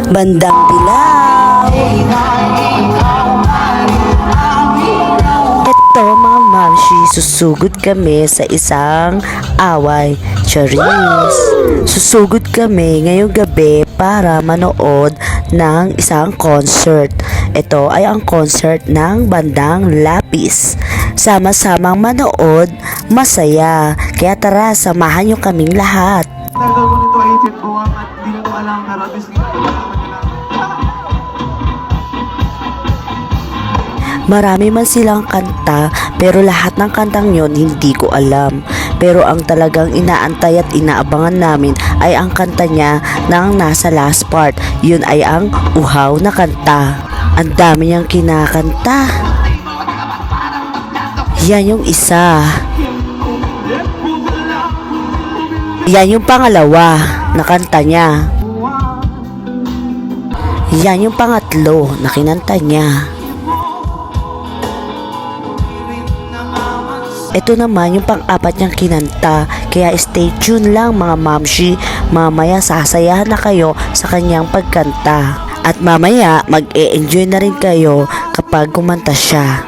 Bandang Dilaw. Ito mga mamshi, susugod kami sa isang away. Charis! Susugod kami ngayong gabi para manood ng isang concert. Ito ay ang concert ng bandang Lapis. Sama-samang manood, masaya. Kaya tara, samahan nyo kaming lahat. Tagal ko nito ay tip buwang at di ko alam pero at least nalaman nila. Marami man silang kanta pero lahat ng kantang yon hindi ko alam. Pero ang talagang inaantay at inaabangan namin ay ang kanta niya ng nasa last part. Yun ay ang Uhaw na kanta. Ang dami niyang kinakanta. Yan yung isa. Yan yung pangalawa na kanta niya. Yan yung pangatlo na kinanta niya. Ito naman yung pang-apat niyang kinanta. Kaya stay tuned lang mga mamshi. Mamaya sasayahan na kayo sa kanyang pagkanta. At mamaya mag-e-enjoy na rin kayo kapag kumanta siya.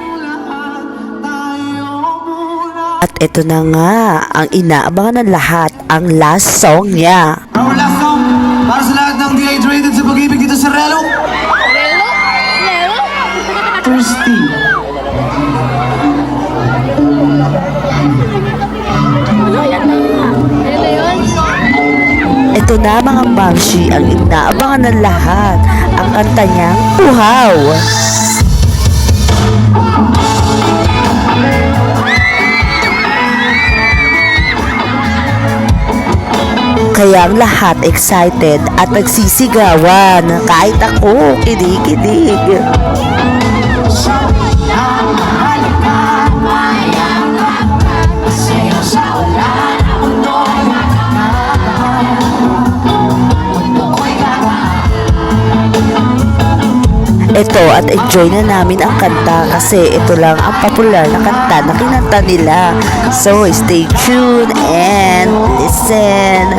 At ito na nga ang inaabangan ng lahat, ang last song niya. Our last song para sa lahat ng dehydrated sa pag-ibig dito sa Relo. Thirsty. Ito na mga mamshi, ang inaabangan ng lahat, ang kanta niyang Uhaw. Kaya ang lahat excited at nagsisigawan. Kahit ako, kinig-kinig. Ito at enjoy na namin ang kanta kasi ito lang ang popular na kanta na kinanta nila. So stay tuned and listen.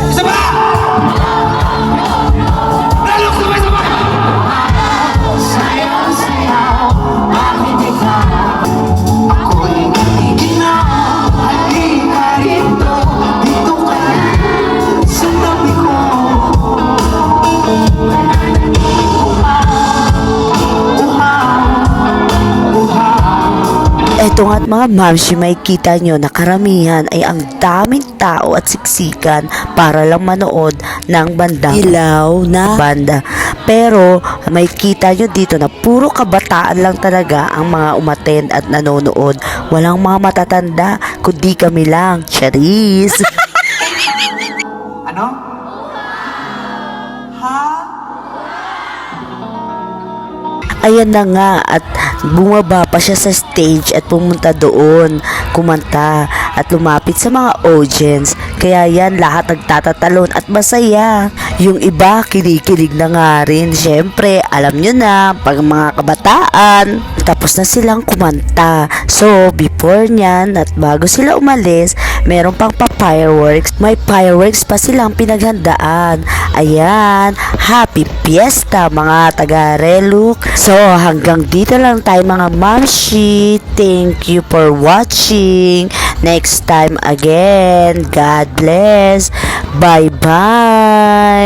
Isa pa! Relo, sabay-sabay! Ito nga't mga mamshi, may kita nyo na karamihan ay ang daming tao at siksikan para lang manood ng bandang Dilaw na banda. Pero may kita nyo dito na puro kabataan lang talaga ang mga umattend at nanonood. Walang mga matatanda, kundi kami lang. Charis! Ano? Ha? Ayan na nga at bumaba pa siya sa stage at pumunta doon, kumanta at lumapit sa mga audience. Kaya yan, lahat nagtatatalon at masaya. Yung iba kinikilig na nga rin. Syempre, alam nyo na, pag mga kabataan, tapos na silang kumanta. So, before nyan at bago sila umalis, meron pang pa-fireworks. May fireworks pa silang pinaghandaan. Ayan, happy fiesta mga taga-Reluk. So, hanggang dito lang tayo mga mamshi. Thank you for watching. Next time again. God bless. Bye-bye.